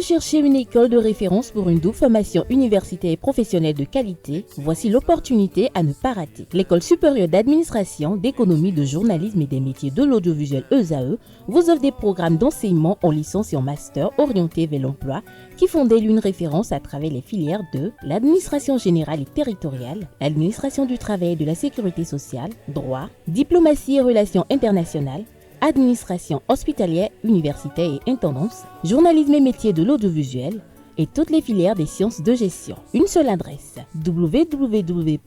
cherchez une école de référence pour une double formation universitaire et professionnelle de qualité? Voici l'opportunité à ne pas rater. L'École supérieure d'administration, d'économie, de journalisme et des métiers de l'audiovisuel ESAE vous offre des programmes d'enseignement en licence et en master orientés vers l'emploi qui font d'elle une référence à travers les filières de l'administration générale et territoriale, l'administration du travail et de la sécurité sociale, droit, diplomatie et relations internationales, administration hospitalière, universitaire et intendance, journalisme et métiers de l'audiovisuel et toutes les filières des sciences de gestion. Une seule adresse, www.esae.bj.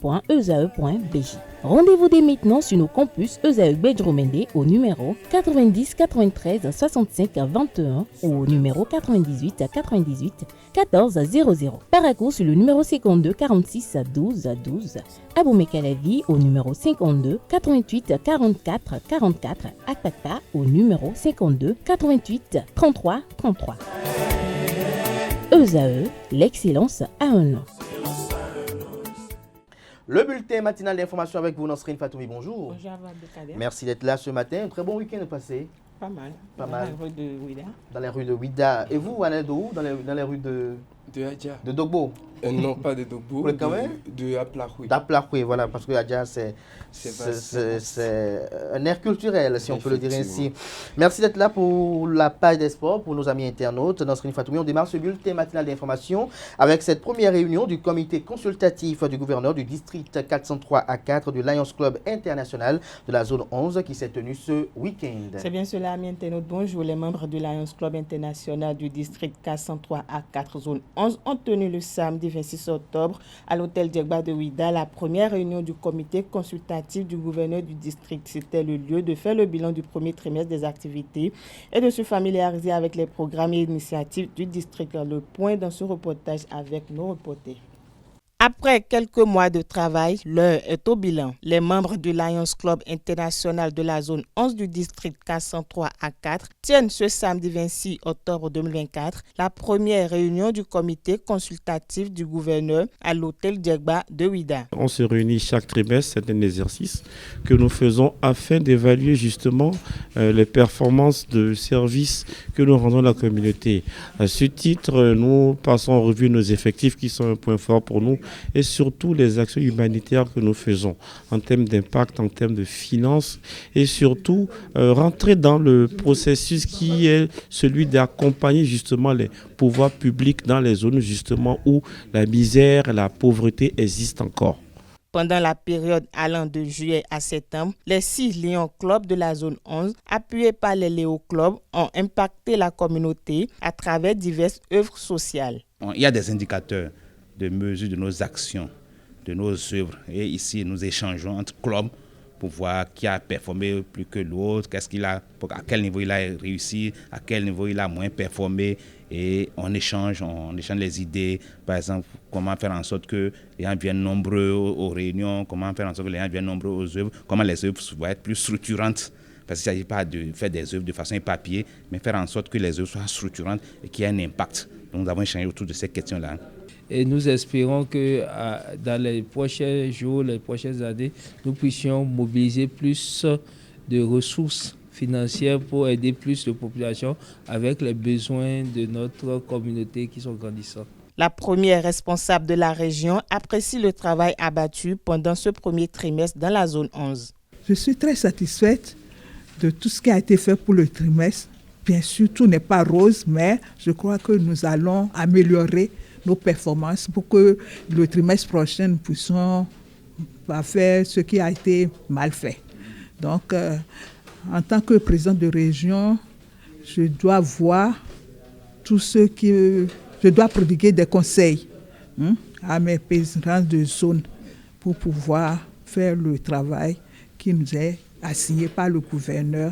Rendez-vous dès maintenant sur nos campus ESAE Bedjromende au numéro 90 93 65 21 ou au numéro 98 98 14 00. Paracourt sur le numéro 52 46 12 12. Aboumé-Calavi au numéro 52 88 44 44. Akpaka au numéro 52 88 33 33. ESAE, l'excellence à un nom. Le bulletin matinal d'information avec vous, Nasrine Fatoumi, bonjour. Bonjour, Abdelkader. Merci d'être là ce matin. Un très bon week-end passé. Pas mal. Pas Dans mal. la rue de Ouida. Dans les rues de Ouida. Et vous, allez de où? Dans les rues de Adja. De Dogbo. Non, pas de Dogbo, Pour le Cameroun? de Aplahoui. D'Aplahoui, voilà, parce que Adja, c'est un air culturel, si on peut le dire ainsi. Merci d'être là pour la page des sports, pour nos amis internautes. Nasrine Fatoumi, on démarre ce bulletin matinal d'information avec cette première réunion du comité consultatif du gouverneur du district 403 à 4 du Lions Club International de la zone 11 qui s'est tenu ce week-end. C'est bien cela, amis internautes. Bonjour, les membres du Lions Club International du district 403 à 4 zone 11 ont tenu le samedi 26 octobre à l'hôtel Djegba de Ouida la première réunion du comité consultatif du gouverneur du district. C'était le lieu de faire le bilan du premier trimestre des activités et de se familiariser avec les programmes et initiatives du district. Le point dans ce reportage avec nos reporters. Après quelques mois de travail, l'heure est au bilan. Les membres du Lions Club International de la zone 11 du district 403 à 4 tiennent ce samedi 26 octobre 2024 la première réunion du comité consultatif du gouverneur à l'hôtel Djegba de Ouida. On se réunit chaque trimestre, c'est un exercice que nous faisons afin d'évaluer justement les performances de services que nous rendons à la communauté. À ce titre, nous passons en revue nos effectifs qui sont un point fort pour nous et surtout les actions humanitaires que nous faisons en termes d'impact, en termes de finances et surtout rentrer dans le processus qui est celui d'accompagner justement les pouvoirs publics dans les zones justement où la misère, la pauvreté existent encore. Pendant la période allant de juillet à septembre, les 6 Lions Club de la zone 11, appuyés par les Léo Club, ont impacté la communauté à travers diverses œuvres sociales. Il y a des indicateurs de mesure de nos actions, de nos œuvres. Et ici, nous échangeons entre clubs pour voir qui a performé plus que l'autre, à quel niveau il a réussi, à quel niveau il a moins performé. Et on échange les idées. Par exemple, comment faire en sorte que les gens viennent nombreux aux réunions, comment faire en sorte que les gens viennent nombreux aux œuvres, comment les œuvres vont être plus structurantes. Parce qu'il ne s'agit pas de faire des œuvres de façon éparpillée, mais faire en sorte que les œuvres soient structurantes et qu'il y ait un impact. Donc nous avons échangé autour de ces questions-là. Et nous espérons que dans les prochains jours, les prochaines années, nous puissions mobiliser plus de ressources financières pour aider plus de populations avec les besoins de notre communauté qui sont grandissants. La première responsable de la région apprécie le travail abattu pendant ce premier trimestre dans la zone 11. Je suis très satisfaite de tout ce qui a été fait pour le trimestre. Bien sûr, tout n'est pas rose, mais je crois que nous allons améliorer nos performances pour que le trimestre prochain, nous puissions faire ce qui a été mal fait. Donc, en tant que président de région, je dois voir tout ce que... Je dois prodiguer des conseils à mes présidents de zone pour pouvoir faire le travail qui nous est assigné par le gouverneur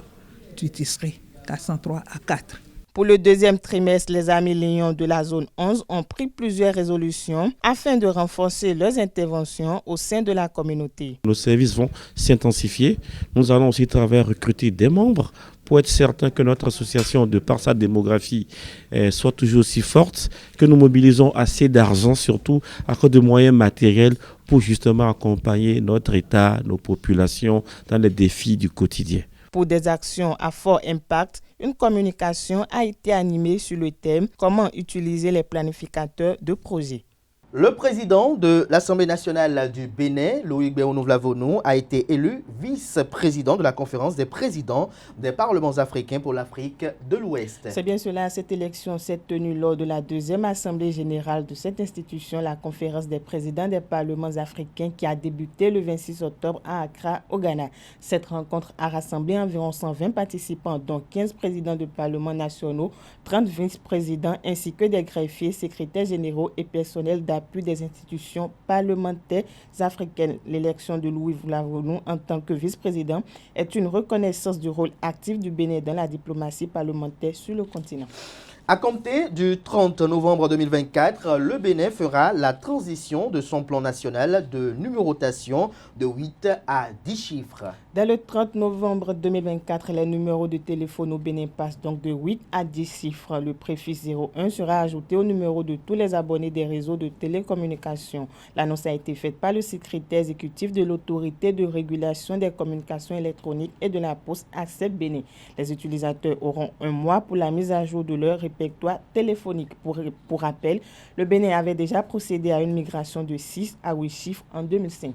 du district 403 à 4. Pour le deuxième trimestre, les amis Lions de la zone 11 ont pris plusieurs résolutions afin de renforcer leurs interventions au sein de la communauté. Nos services vont s'intensifier. Nous allons aussi travailler à recruter des membres pour être certain que notre association, de par sa démographie, soit toujours aussi forte, que nous mobilisons assez d'argent, surtout à cause de moyens matériels, pour justement accompagner notre État, nos populations dans les défis du quotidien. Pour des actions à fort impact, Une communication a été animée sur le thème « Comment utiliser les planificateurs de projets ». Le président de l'Assemblée nationale du Bénin, Loïc Béhonou-Vlavonou, a été élu vice-président de la conférence des présidents des parlements africains pour l'Afrique de l'Ouest. C'est bien cela, cette élection s'est tenue lors de la deuxième assemblée générale de cette institution, la conférence des présidents des parlements africains qui a débuté le 26 octobre à Accra, au Ghana. Cette rencontre a rassemblé environ 120 participants, dont 15 présidents de parlements nationaux, 30 vice-présidents ainsi que des greffiers, secrétaires généraux et personnels d'appui des institutions parlementaires africaines. L'élection de Louis Vlavonou en tant que vice-président est une reconnaissance du rôle actif du Bénin dans la diplomatie parlementaire sur le continent. À compter du 30 novembre 2024, le Bénin fera la transition de son plan national de numérotation de 8 à 10 chiffres. Dès le 30 novembre 2024, les numéros de téléphone au Bénin passent donc de 8 à 10 chiffres. Le préfixe 01 sera ajouté au numéro de tous les abonnés des réseaux de télécommunications. L'annonce a été faite par le secrétaire exécutif de l'autorité de régulation des communications électroniques et de la poste ACEP Bénin. Les utilisateurs auront un mois pour la mise à jour de leur répertoire téléphonique. Pour rappel, le Bénin avait déjà procédé à une migration de 6 à 8 chiffres en 2005.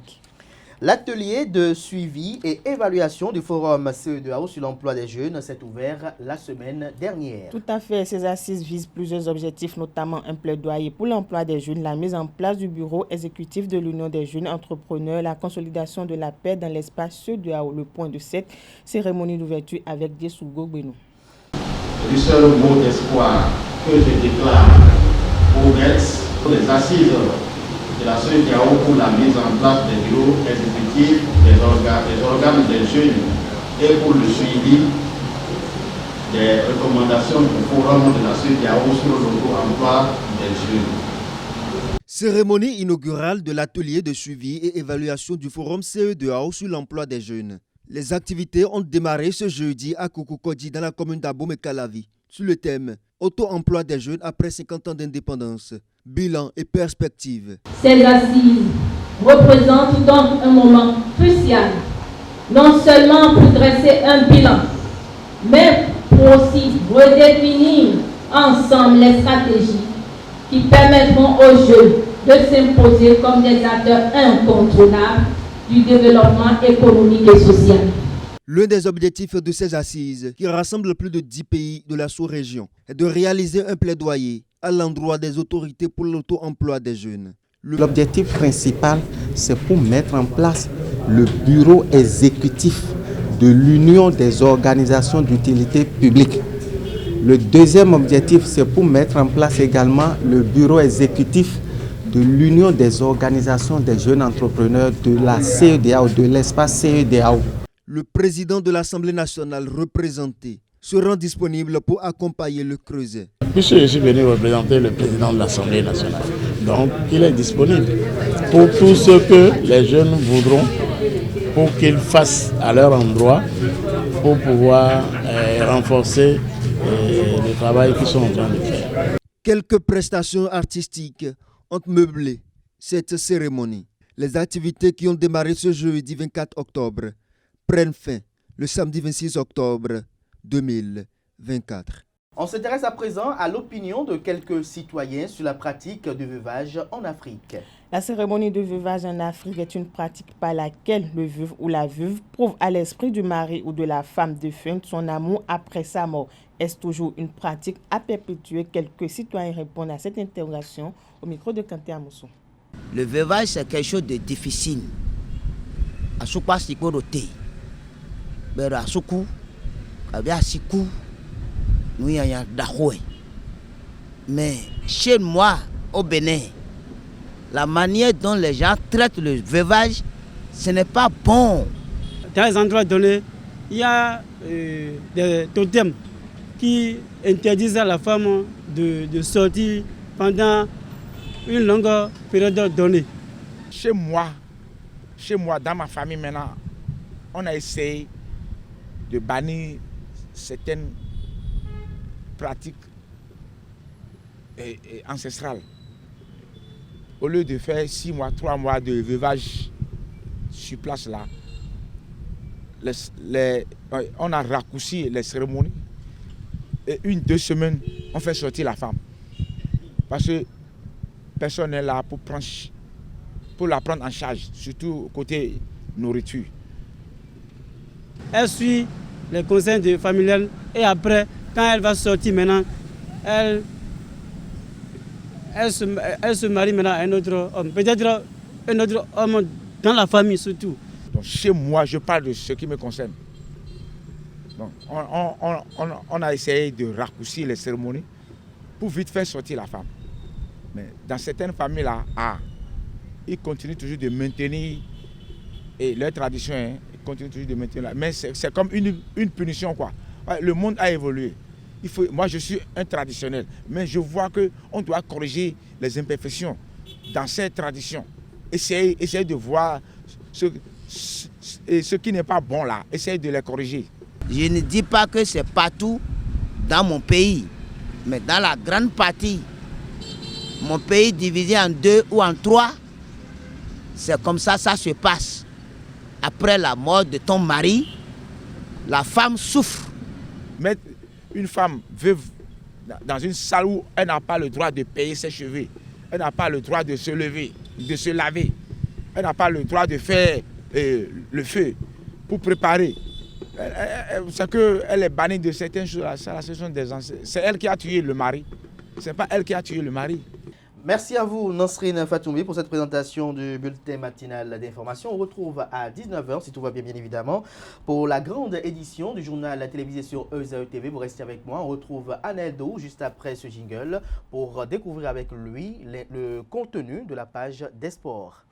L'atelier de suivi et évaluation du forum CE2AO sur l'emploi des jeunes s'est ouvert la semaine dernière. Tout à fait. Ces assises visent plusieurs objectifs, notamment un plaidoyer pour l'emploi des jeunes, la mise en place du bureau exécutif de l'Union des jeunes entrepreneurs, la consolidation de la paix dans l'espace CE2AO. Le point de cette cérémonie d'ouverture avec Diesugo Benou. Le seul mot d'espoir que je déclare pour les assises de la CE2AO pour la mise en place des bureaux exécutifs des organes des jeunes et pour le suivi des recommandations du forum de la CE2AO sur l'auto-emploi des jeunes. Cérémonie inaugurale de l'atelier de suivi et évaluation du forum CE2AO sur l'emploi des jeunes. Les activités ont démarré ce jeudi à Koukoukodji dans la commune d'Abomey-Calavi sur le thème « Auto-emploi des jeunes après 50 ans d'indépendance, bilan et perspectives ». Ces assises représentent donc un moment crucial, non seulement pour dresser un bilan, mais pour aussi redéfinir ensemble les stratégies qui permettront aux jeunes de s'imposer comme des acteurs incontournables du développement économique et social. L'un des objectifs de ces assises, qui rassemble plus de 10 pays de la sous-région, est de réaliser un plaidoyer à l'endroit des autorités pour l'auto-emploi des jeunes. L'objectif principal, c'est pour mettre en place le bureau exécutif de l'Union des organisations d'utilité publique. Le deuxième objectif, c'est pour mettre en place également le bureau exécutif de l'Union des organisations des jeunes entrepreneurs de la CE2AO, de l'espace CE2AO. Le président de l'Assemblée nationale représenté se rend disponible pour accompagner le Creuset. Puisque je suis venu représenter le président de l'Assemblée nationale, donc il est disponible pour tout ce que les jeunes voudront, pour qu'ils fassent à leur endroit, pour pouvoir renforcer le travail qu'ils sont en train de faire. Quelques prestations artistiques ont meublé cette cérémonie. Les activités qui ont démarré ce jeudi 24 octobre prennent fin le samedi 26 octobre 2024. On s'intéresse à présent à l'opinion de quelques citoyens sur la pratique du veuvage en Afrique. La cérémonie de veuvage en Afrique est une pratique par laquelle le veuf ou la veuve prouve à l'esprit du mari ou de la femme défunte son amour après sa mort. Est-ce toujours une pratique à perpétuer? Quelques citoyens répondent à cette interrogation au micro de Kanté Amoussou. Le veuvage, c'est quelque chose de difficile. Mais chez moi, au Bénin, la manière dont les gens traitent le veuvage, ce n'est pas bon. Dans les endroits donnés, il y a des totems qui interdisent à la femme de sortir pendant une longue période donnée. Chez moi, dans ma famille maintenant, on a essayé de bannir certaines pratiques ancestrales. Au lieu de faire 6 mois, 3 mois de veuvage sur place là, on a raccourci les cérémonies et 1-2 semaines, on fait sortir la femme. Parce que personne n'est là pour la prendre en charge, surtout côté nourriture. Elle suit les conseils de familiales et après, quand elle va sortir maintenant, elle se marie maintenant à un autre homme. Peut-être un autre homme dans la famille surtout. Donc chez moi, je parle de ce qui me concerne. Donc, on a essayé de raccourcir les cérémonies pour vite faire sortir la femme. Mais dans certaines familles-là, ils continuent toujours de maintenir et leur tradition, ils continuent toujours de maintenir. Mais c'est comme une punition, quoi. Le monde a évolué. Moi, je suis un traditionnel, mais je vois qu'on doit corriger les imperfections dans cette tradition. Essayer de voir ce qui n'est pas bon là, essayer de les corriger. Je ne dis pas que c'est partout dans mon pays, mais dans la grande partie, mon pays divisé en 2 ou en 3, c'est comme ça se passe. Après la mort de ton mari, la femme souffre. Mais une femme veuve dans une salle où elle n'a pas le droit de payer ses cheveux, elle n'a pas le droit de se lever, de se laver, elle n'a pas le droit de faire le feu pour préparer. C'est qu'elle est bannie de certaines choses. Ce sont des anciens. C'est elle qui a tué le mari. Ce n'est pas elle qui a tué le mari. Merci à vous, Nasrine Fatoumbi, pour cette présentation du bulletin matinal d'information. On retrouve à 19h, si tout va bien, bien évidemment, pour la grande édition du journal télévisé sur EZAE TV. Vous restez avec moi. On retrouve Aneldo juste après ce jingle pour découvrir avec lui le contenu de la page des sports.